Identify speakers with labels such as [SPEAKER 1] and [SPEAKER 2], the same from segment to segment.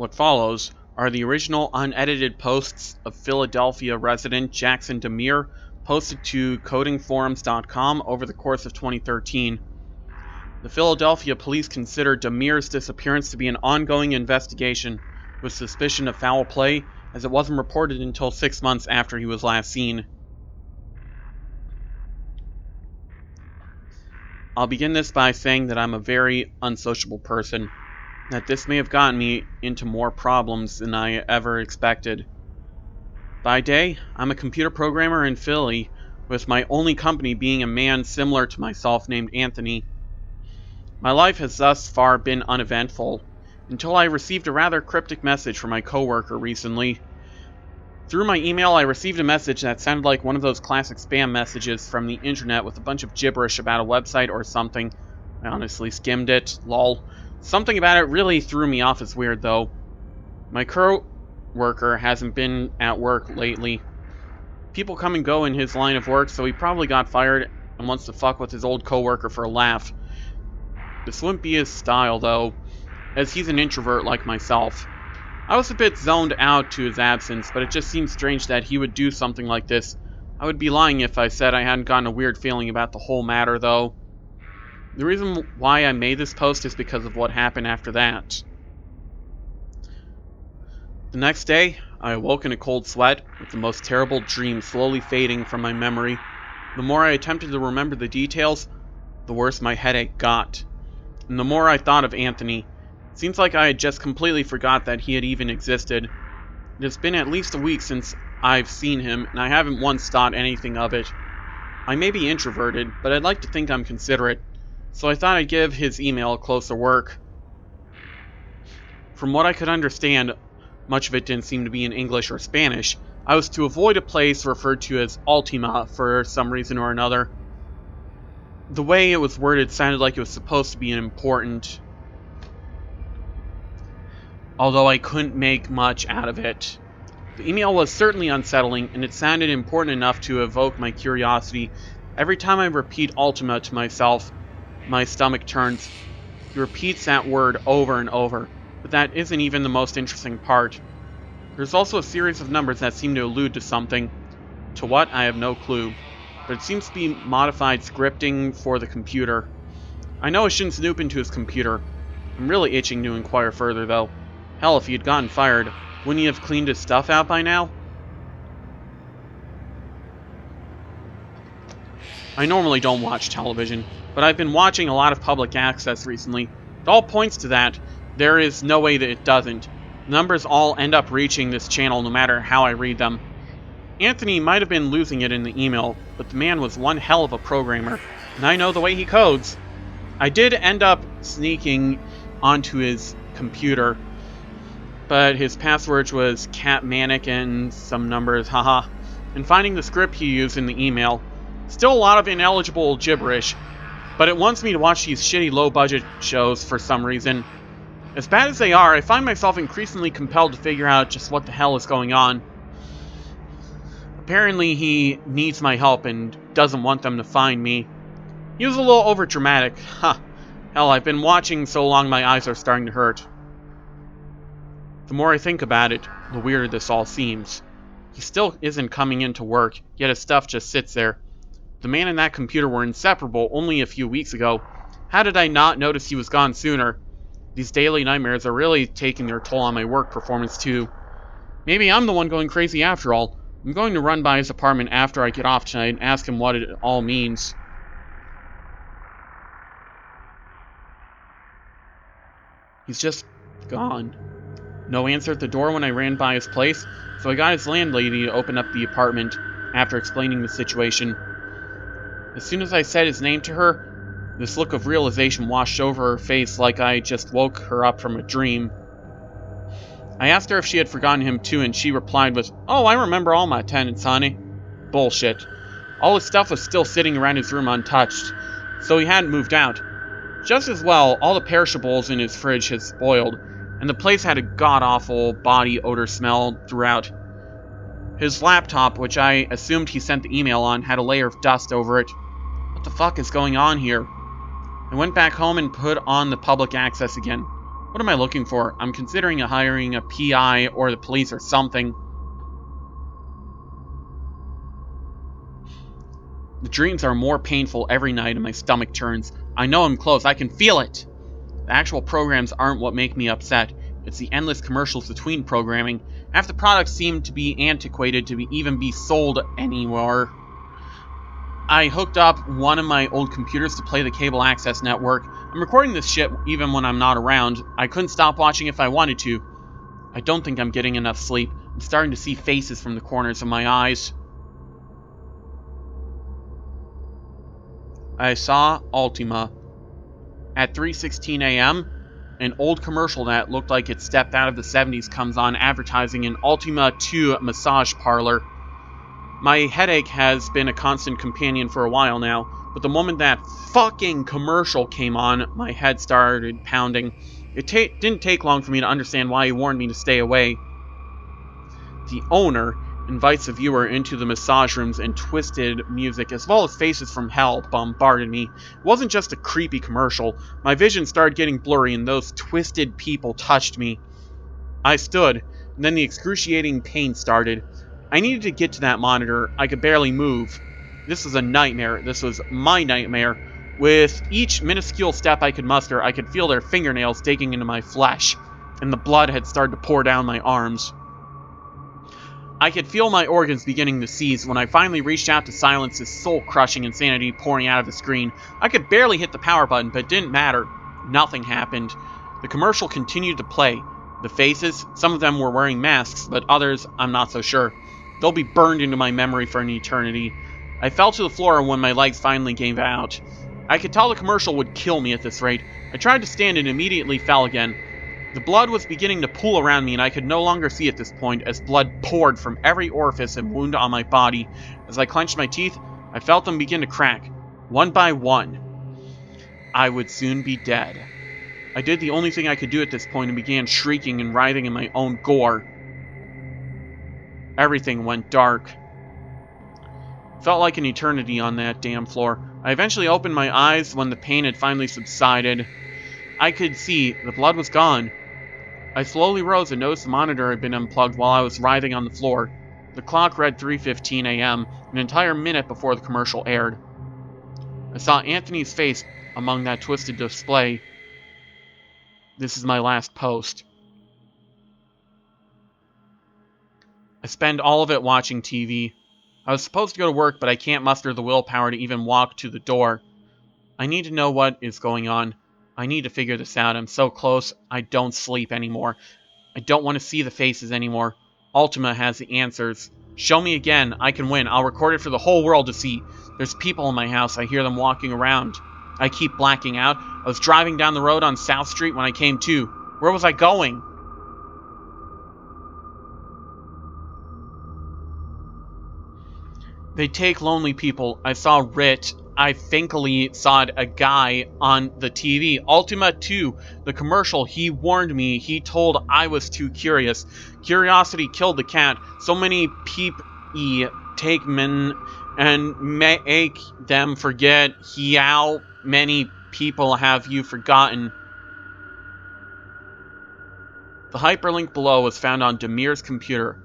[SPEAKER 1] What follows are the original unedited posts of Philadelphia resident Jackson Demir posted to codingforums.com over the course of 2013. The Philadelphia police consider Demir's disappearance to be an ongoing investigation with suspicion of foul play, as it wasn't reported until 6 months after he was last seen. I'll begin this by saying that I'm a very unsociable person, that this may have gotten me into more problems than I ever expected. By day, I'm a computer programmer in Philly, with my only company being a man similar to myself named Anthony. My life has thus far been uneventful, until I received a rather cryptic message from my coworker recently. Through my email, I received a message that sounded like one of those classic spam messages from the internet with a bunch of gibberish about a website or something. I honestly skimmed it, lol. Something about it really threw me off as weird, though. My coworker hasn't been at work lately. People come and go in his line of work, so he probably got fired and wants to fuck with his old coworker for a laugh. This wouldn't be his style, though, as he's an introvert like myself. I was a bit zoned out to his absence, but it just seems strange that he would do something like this. I would be lying if I said I hadn't gotten a weird feeling about the whole matter, though. The reason why I made this post is because of what happened after that. The next day, I awoke in a cold sweat, with the most terrible dream slowly fading from my memory. The more I attempted to remember the details, the worse my headache got. And the more I thought of Anthony, it seems like I had just completely forgot that he had even existed. It has been at least a week since I've seen him, and I haven't once thought anything of it. I may be introverted, but I'd like to think I'm considerate, so I thought I'd give his email a closer work. From what I could understand, much of it didn't seem to be in English or Spanish. I was to avoid a place referred to as Ultima for some reason or another. The way it was worded sounded like it was supposed to be important, although I couldn't make much out of it. The email was certainly unsettling, and it sounded important enough to evoke my curiosity. Every time I repeat Ultima to myself, my stomach turns. He repeats that word over and over, but that isn't even the most interesting part. There's also a series of numbers that seem to allude to something. To what, I have no clue, but it seems to be modified scripting for the computer. I know I shouldn't snoop into his computer. I'm really itching to inquire further, though. Hell, if he had gotten fired, wouldn't he have cleaned his stuff out by now? I normally don't watch television, but I've been watching a lot of public access recently. It all points to that. There is no way that it doesn't. Numbers all end up reaching this channel no matter how I read them. Anthony might have been losing it in the email, but the man was one hell of a programmer, and I know the way he codes. I did end up sneaking onto his computer, but his password was catmanic and some numbers, haha, and finding the script he used in the email. Still a lot of ineligible gibberish, but it wants me to watch these shitty low-budget shows for some reason. As bad as they are, I find myself increasingly compelled to figure out just what the hell is going on. Apparently he needs my help and doesn't want them to find me. He was a little overdramatic. Hell, I've been watching so long my eyes are starting to hurt. The more I think about it, the weirder this all seems. He still isn't coming into work, yet his stuff just sits there. The man and that computer were inseparable only a few weeks ago. How did I not notice he was gone sooner? These daily nightmares are really taking their toll on my work performance too. Maybe I'm the one going crazy after all. I'm going to run by his apartment after I get off tonight and ask him what it all means. He's just gone. No answer at the door when I ran by his place, so I got his landlady to open up the apartment after explaining the situation. As soon as I said his name to her, this look of realization washed over her face like I just woke her up from a dream. I asked her if she had forgotten him too, and she replied with, "Oh, I remember all my tenants, honey." Bullshit. All his stuff was still sitting around his room untouched, so he hadn't moved out. Just as well, all the perishables in his fridge had spoiled, and the place had a god-awful body odor smell throughout. His laptop, which I assumed he sent the email on, had a layer of dust over it. What the fuck is going on here? I went back home and put on the public access again. What am I looking for? I'm considering hiring a PI or the police or something. The dreams are more painful every night and my stomach turns. I know I'm close. I can feel it. The actual programs aren't what make me upset. It's the endless commercials between programming. Half the products seem to be antiquated to even be sold anymore. I hooked up one of my old computers to play the cable access network. I'm recording this shit even when I'm not around. I couldn't stop watching if I wanted to. I don't think I'm getting enough sleep. I'm starting to see faces from the corners of my eyes. I saw Ultima. At 3:16 a.m., an old commercial that looked like it stepped out of the 70s comes on advertising an Ultima 2 massage parlor. My headache has been a constant companion for a while now, but the moment that fucking commercial came on, my head started pounding. It didn't take long for me to understand why he warned me to stay away. The owner invites the viewer into the massage rooms, and twisted music as well as faces from hell bombarded me. It wasn't just a creepy commercial. My vision started getting blurry and those twisted people touched me. I stood, and then the excruciating pain started. I needed to get to that monitor. I could barely move. This was a nightmare. This was my nightmare. With each minuscule step I could muster, I could feel their fingernails digging into my flesh, and the blood had started to pour down my arms. I could feel my organs beginning to seize when I finally reached out to silence this soul-crushing insanity pouring out of the screen. I could barely hit the power button, but it didn't matter. Nothing happened. The commercial continued to play. The faces, some of them were wearing masks, but others, I'm not so sure. They'll be burned into my memory for an eternity. I fell to the floor when my legs finally gave out. I could tell the commercial would kill me at this rate. I tried to stand and immediately fell again. The blood was beginning to pool around me, and I could no longer see at this point as blood poured from every orifice and wound on my body. As I clenched my teeth, I felt them begin to crack, one by one. I would soon be dead. I did the only thing I could do at this point and began shrieking and writhing in my own gore. Everything went dark. Felt like an eternity on that damn floor. I eventually opened my eyes when the pain had finally subsided. I could see the blood was gone. I slowly rose and noticed the monitor had been unplugged while I was writhing on the floor. The clock read 3:15 a.m., an entire minute before the commercial aired. I saw Anthony's face among that twisted display. This is my last post. I spend all of it watching TV. I was supposed to go to work, but I can't muster the willpower to even walk to the door. I need to know what is going on. I need to figure this out. I'm so close. I don't sleep anymore. I don't want to see the faces anymore. Ultima has the answers. Show me again. I can win. I'll record it for the whole world to see. There's people in my house. I hear them walking around. I keep blacking out. I was driving down the road on South Street when I came to. Where was I going? They take lonely people. I saw Rit. I thinkily saw a guy on the TV. Ultima 2, the commercial, he warned me. He told I was too curious. Curiosity killed the cat. So many people take men and make them forget. How many people have you forgotten? The hyperlink below was found on Demir's computer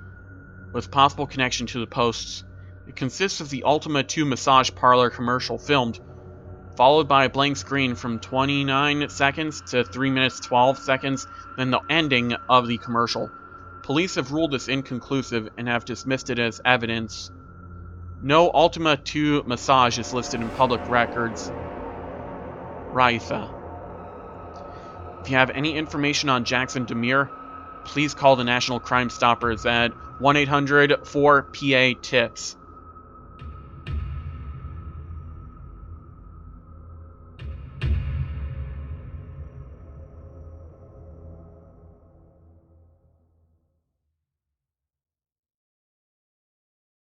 [SPEAKER 1] with possible connection to the posts. It consists of the Ultima 2 massage parlor commercial filmed, followed by a blank screen from 29 seconds to 3 minutes 12 seconds, then the ending of the commercial. Police have ruled this inconclusive and have dismissed it as evidence. No Ultima 2 massage is listed in public records. Raitha. If you have any information on Jackson Demir, please call the National Crime Stoppers at 1-800-4PA-TIPS.